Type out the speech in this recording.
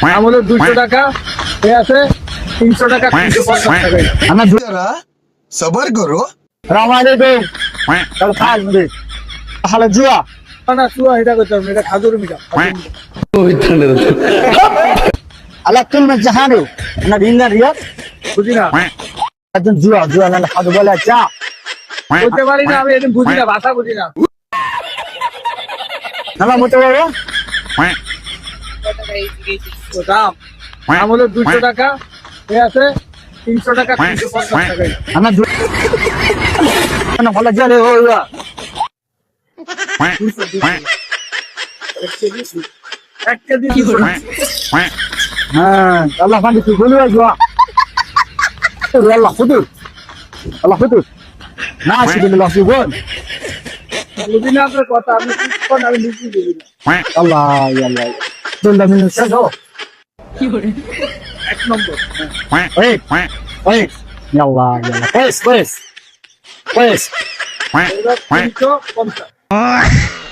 দাম হলো 200 টাকা, এ আছে 300 টাকা, 350 টাকা। আমরা जरा सबर करो। রামারে দে তাহলে খাস দে তাহলে জুয়া না চুয়া এটা করতে হবে না, এটা খাজুর মিঠা। আলা তুমি জাহানো না ভিন্ন রিয়া বুঝি না, একজন জুয়া জুয়া না খাদু বলে চা বলতে পারি না, আমি এটা বুঝি না, ভাষা বুঝি না। নামা মতো বলো তো দাম দাম হলো 200 টাকা, এ আছে 300 টাকা, 350 টাকা। আমরা না ভালো জালে হইয়া এক কেজি 200 টাকা। হ্যাঁ আল্লাহ পানি তুই বলবে জুয়া আল্লাহ ফুতুর না শিখে দিল বল বুঝি না আপনার কথা, আপনি কি করেন আমি বুঝি বুঝি না। আল্লাহ আল্লাহ তোমরা মিলে শেষ হো এক নম্বর ওই ওই আল্লাহ আল্লাহ pues এটা 350।